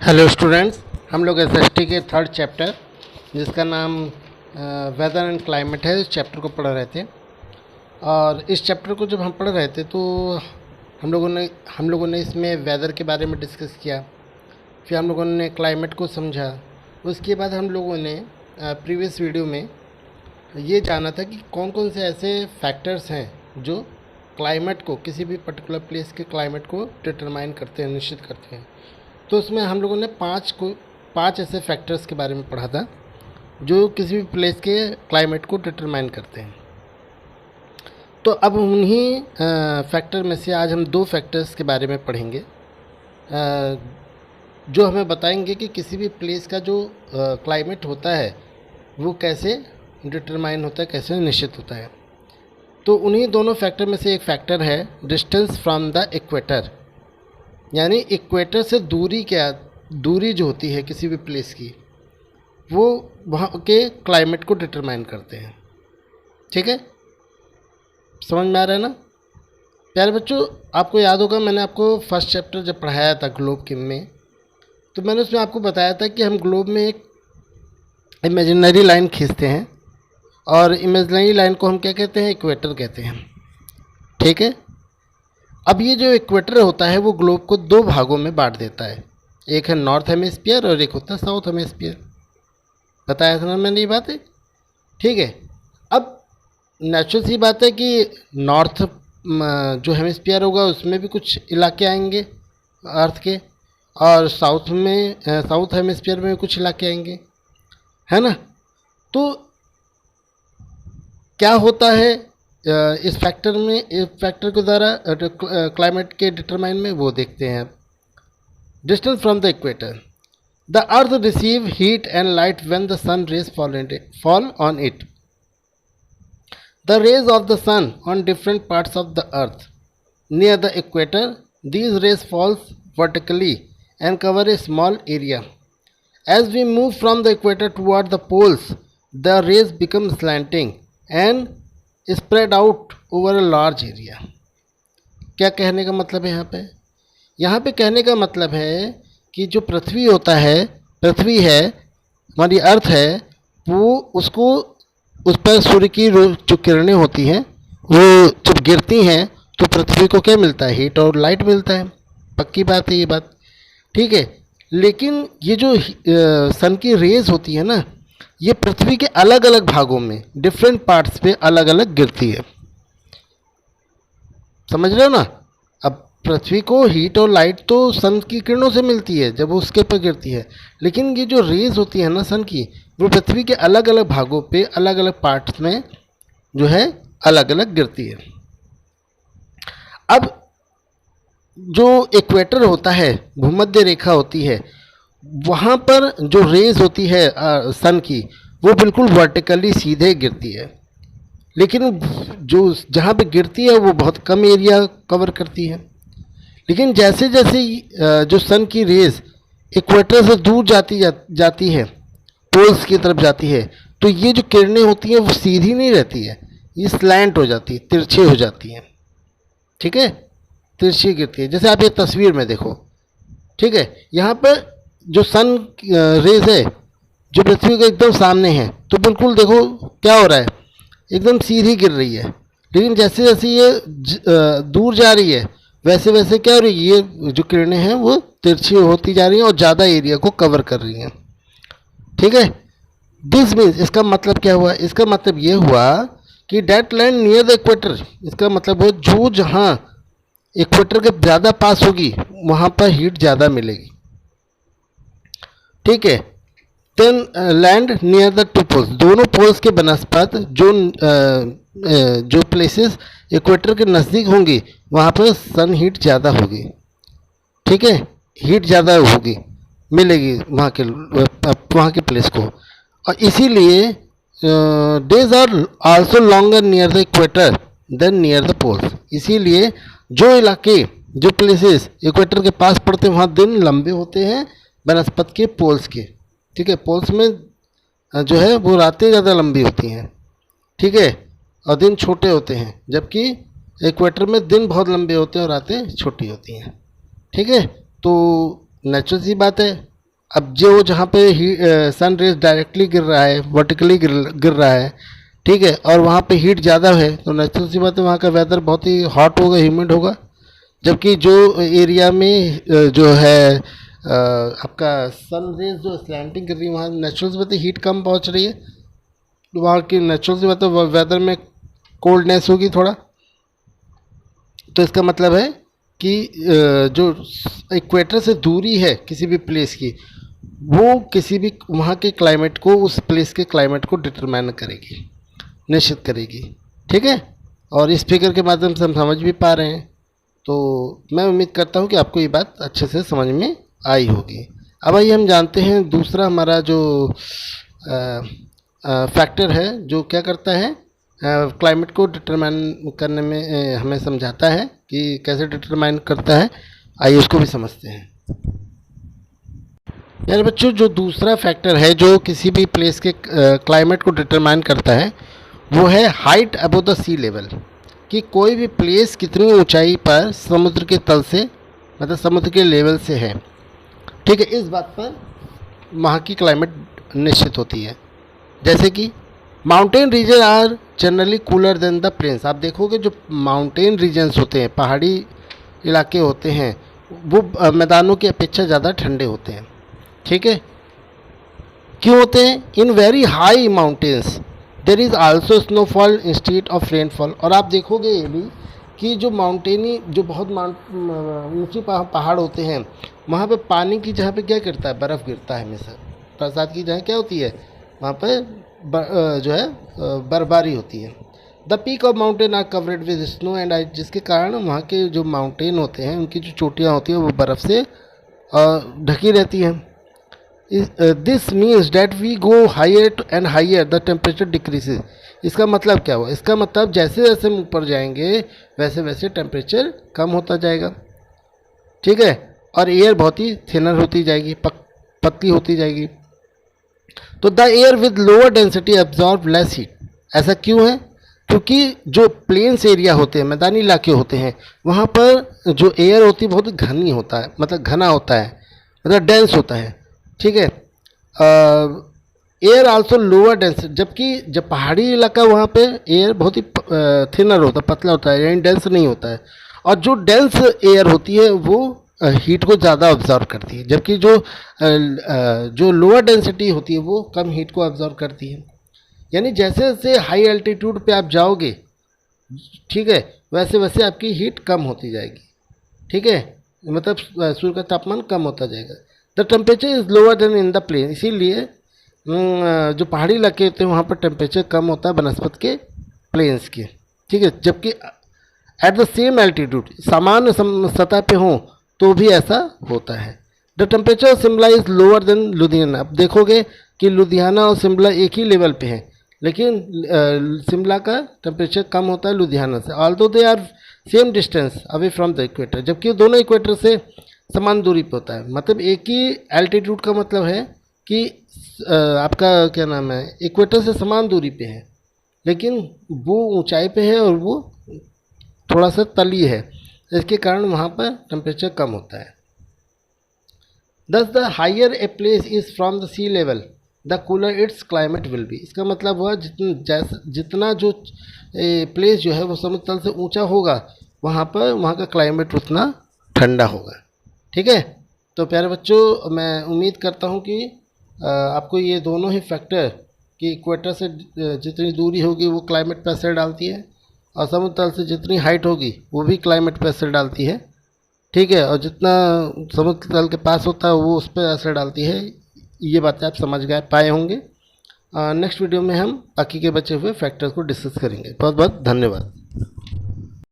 Hello students, हम लोग SST के थर्ड चैप्टर जिसका नाम वेदर एंड क्लाइमेट है, इस चैप्टर को पढ़ रहे थे। और इस चैप्टर को जब हम पढ़ रहे थे तो हम लोगों ने इसमें वेदर के बारे में डिस्कस किया, फिर हम लोगों ने क्लाइमेट को समझा। उसके बाद हम लोगों ने प्रीवियस वीडियो में ये जाना था कि कौन कौन से ऐसे फैक्टर्स हैं जो क्लाइमेट को, किसी भी पर्टिकुलर प्लेस के क्लाइमेट को डिटरमाइन करते हैं, निश्चित करते हैं। तो उसमें हम लोगों ने पांच ऐसे फैक्टर्स के बारे में पढ़ा था जो किसी भी प्लेस के क्लाइमेट को डिटरमाइन करते हैं। तो अब उन्हीं फैक्टर में से आज हम दो फैक्टर्स के बारे में पढ़ेंगे जो हमें बताएंगे कि किसी भी प्लेस का जो क्लाइमेट होता है वो कैसे डिटरमाइन होता है, कैसे निश्चित होता है। तो उन्हीं दोनों फैक्टर में से एक फैक्टर है डिस्टेंस फ्रॉम द इक्वेटर, यानी इक्वेटर से दूरी जो होती है किसी भी प्लेस की, वो वहाँ के क्लाइमेट को डिटरमाइन करते हैं। ठीक है, समझ में आ रहा है ना प्यारे बच्चों? आपको याद होगा मैंने आपको फर्स्ट चैप्टर जब पढ़ाया था ग्लोब के में, तो मैंने उसमें आपको बताया था कि हम ग्लोब में एक इमेजिनरी लाइन खींचते हैं और इमेजिनरी लाइन को हम क्या कहते हैं? इक्वेटर कहते हैं। ठीक है, अब ये जो इक्वेटर होता है वो ग्लोब को दो भागों में बांट देता है, एक है नॉर्थ हेमिस्फीयर और एक होता है साउथ हेमिस्फीयर। बताया था ना मैंने ये बात है। ठीक है, अब नेचुरल सी बात है कि नॉर्थ जो हेमिस्फीयर होगा उसमें भी कुछ इलाके आएंगे अर्थ के, और साउथ हेमिस्फीयर में भी कुछ इलाके आएंगे, है ना। तो क्या होता है इस फैक्टर के द्वारा क्लाइमेट के डिटरमाइन में, वो देखते हैं। Distance from the equator, the earth receive heat and light when the sun rays fall on it. The rays of the sun on different parts of the earth near the equator, these rays falls vertically and cover a small area. As we move from the equator toward the poles, the rays become slanting and spread out over a large area. क्या कहने का मतलब है यहाँ पे कहने का मतलब है कि जो पृथ्वी है, हमारी अर्थ है, वो उसको उस पर सूर्य की जो किरणें होती हैं वो जब गिरती हैं तो पृथ्वी को क्या मिलता है? हीट और लाइट मिलता है। पक्की बात है ये बात। ठीक है, लेकिन ये जो सन की रेज होती है ना, ये पृथ्वी के अलग अलग भागों में, डिफरेंट पार्ट्स पे अलग अलग गिरती है। समझ रहे हो ना? अब पृथ्वी को हीट और लाइट तो सन की किरणों से मिलती है जब वो उसके पर गिरती है, लेकिन ये जो रेज होती है ना सन की, वो पृथ्वी के अलग अलग भागों पे, अलग अलग पार्ट्स में जो है अलग अलग गिरती है। अब जो इक्वेटर होता है, भूमध्य रेखा होती है, वहाँ पर जो रेज होती है सन की, वो बिल्कुल वर्टिकली सीधे गिरती है, लेकिन जो जहाँ पे गिरती है वो बहुत कम एरिया कवर करती है। लेकिन जैसे जैसे जो सन की रेज इक्वेटर से दूर जाती है, पोल्स की तरफ जाती है, तो ये जो किरणें होती हैं वो सीधी नहीं रहती है, ये स्लैंट हो जाती है, तिरछी हो जाती हैं। ठीक है, तिरछी गिरती है। जैसे आप ये तस्वीर में देखो, ठीक है, यहाँ पर जो सन रेज है जो पृथ्वी के एकदम सामने है, तो बिल्कुल देखो क्या हो रहा है, एकदम सीधी गिर रही है। लेकिन जैसे जैसे ये दूर जा रही है, वैसे वैसे क्या हो रही है, ये जो किरणें हैं वो तिरछी होती जा रही हैं और ज़्यादा एरिया को कवर कर रही हैं। ठीक है, दिस मीन्स, इसका मतलब क्या हुआ? इसका मतलब ये हुआ कि that land near the equator, इसका मतलब है जो जहाँ इक्वेटर के ज़्यादा पास होगी वहाँ पर हीट ज़्यादा मिलेगी। ठीक है, then land near the two poles, दोनों पोल्स के बनस्पत जो प्लेसेस इक्वेटर के नज़दीक होंगी वहाँ पर सन हीट ज़्यादा होगी। ठीक है, हीट ज़्यादा होगी, मिलेगी वहाँ के प्लेस को, और इसीलिए days are also longer near the equator than near the poles. इसीलिए जो इलाके, जो प्लेसेस इक्वेटर के पास पड़ते हैं वहाँ दिन लंबे होते हैं बनस्पत के पोल्स के। ठीक है, पोल्स में जो है वो रातें ज़्यादा लंबी होती हैं। ठीक है, और दिन छोटे होते हैं, जबकि इक्वेटर में दिन बहुत लंबे होते हैं और रातें छोटी होती हैं। ठीक है, तो नेचुरल सी बात है अब जो जहाँ पे सन रेज डायरेक्टली गिर रहा है, वर्टिकली गिर रहा है, ठीक है, और वहाँ पे हीट ज़्यादा है, तो नेचुरल सी बात है वहाँ का वेदर बहुत ही हॉट होगा, ह्यूमिड होगा। जबकि जो एरिया में जो है आपका सन रेज जो स्लैंटिंग कर रही है, वहाँ नेचुरल सी बात है हीट कम पहुँच रही है, तो वहाँ की नेचुरल सी बात है वेदर में कोल्डनेस होगी थोड़ा। तो इसका मतलब है कि जो इक्वेटर से दूरी है किसी भी प्लेस की, वो किसी भी वहाँ के क्लाइमेट को, उस प्लेस के क्लाइमेट को डिटरमाइन करेगी, निश्चित करेगी। ठीक है, और इस फिगर के माध्यम से हम समझ भी पा रहे हैं। तो मैं उम्मीद करता हूँ कि आपको ये बात अच्छे से समझ में आई होगी। अब आइए हम जानते हैं दूसरा हमारा जो फैक्टर है जो क्या करता है, क्लाइमेट को डिटरमाइन करने में हमें समझाता है कि कैसे डिटरमाइन करता है। आइए उसको भी समझते हैं। यार बच्चों, जो दूसरा फैक्टर है जो किसी भी प्लेस के क्लाइमेट को डिटरमाइन करता है, वो है height above the sea level, कि कोई भी प्लेस कितनी ऊंचाई पर समुद्र के तल से, मतलब समुद्र के लेवल से है। ठीक है, इस बात पर वहाँ की क्लाइमेट निश्चित होती है। जैसे कि mountain region are generally cooler than the plains. आप देखोगे जो माउंटेन रीजन्स होते हैं, पहाड़ी इलाके होते हैं, वो मैदानों की अपेक्षा ज़्यादा ठंडे होते हैं। ठीक है, क्यों होते हैं? In very high mountains there is also snowfall instead of rainfall. और आप देखोगे ये भी कि जो माउंटेनी, जो बहुत ऊंची पहाड़ होते हैं, वहाँ पे पानी की जगह पे क्या गिरता है? बर्फ़ गिरता है हमेशा। बरसात की जगह क्या होती है? वहाँ पे जो है बर्फबारी होती है। The peak of mountain are covered with snow and ice, जिसके कारण वहाँ के जो माउंटेन होते हैं, उनकी जो चोटियाँ होती हैं, वो बर्फ़ से ढकी रहती हैं। This means that we go higher and higher the temperature decreases. इसका मतलब क्या हुआ? इसका मतलब जैसे जैसे हम ऊपर जाएंगे वैसे वैसे टेम्परेचर कम होता जाएगा। ठीक है, और एयर बहुत ही थिनर होती जाएगी, पतली होती जाएगी। तो the air with lower density absorb less heat. ऐसा क्यों है? क्योंकि जो प्लेन्स एरिया होते हैं, मैदानी इलाके होते हैं, वहाँ पर जो एयर होती है बहुत घनी होता है, मतलब घना होता है, मतलब डेंस होता है। ठीक है, एयर आल्सो लोअर डेंस, जबकि जब पहाड़ी इलाका वहाँ पे एयर बहुत ही थिनर होता है, पतला होता है, यानी डेंस नहीं होता है। और जो डेंस एयर होती है वो हीट को ज़्यादा ऑब्जर्व करती है, जबकि जो लोअर डेंसिटी होती है वो कम हीट को ऑब्जर्व करती है। यानी जैसे जैसे हाई एल्टीट्यूड पे आप जाओगे, ठीक है, वैसे वैसे आपकी हीट कम होती जाएगी। ठीक है, मतलब सूर्य का तापमान कम होता जाएगा। The temperature is lower than in the plain. इसीलिए जो पहाड़ी इलाके होते हैं वहाँ पर टेम्परेचर कम होता है बनस्पत के प्लेन्स के। ठीक है, जबकि एट द सेम एल्टीट्यूड, सामान्य सतह पे हों तो भी ऐसा होता है। The temperature of Shimla is lower then Ludhiana. अब देखोगे कि लुधियाना और शिमला एक ही लेवल पे हैं, लेकिन शिमला का टेम्परेचर कम होता है लुधियाना से, although they are same distance away from the equator, जबकि दोनों इक्वेटर से समान दूरी पे होता है। मतलब एक ही एल्टीट्यूड का मतलब है कि आपका क्या नाम है, इक्वेटर से समान दूरी पे है, लेकिन वो ऊंचाई पे है और वो थोड़ा सा तली है, इसके कारण वहाँ पर टेम्परेचर कम होता है। Thus the higher a place is from the sea level the cooler its climate will be. इसका मतलब हुआ जितना जो प्लेस जो है वो समुद्र तल से ऊंचा होगा, वहाँ का क्लाइमेट उतना ठंडा होगा। ठीक है, तो प्यारे बच्चों, मैं उम्मीद करता हूँ कि आपको ये दोनों ही फैक्टर, कि इक्वेटर से जितनी दूरी होगी वो क्लाइमेट पर असर डालती है, और समुद्र तल से जितनी हाइट होगी वो भी क्लाइमेट पर असर डालती है। ठीक है, और जितना समुद्र तल के पास होता है वो उस पर असर डालती है। ये बातें आप समझ पाए होंगे। नेक्स्ट वीडियो में हम बाकी के बचे हुए फैक्टर्स को डिस्कस करेंगे। बहुत बहुत धन्यवाद।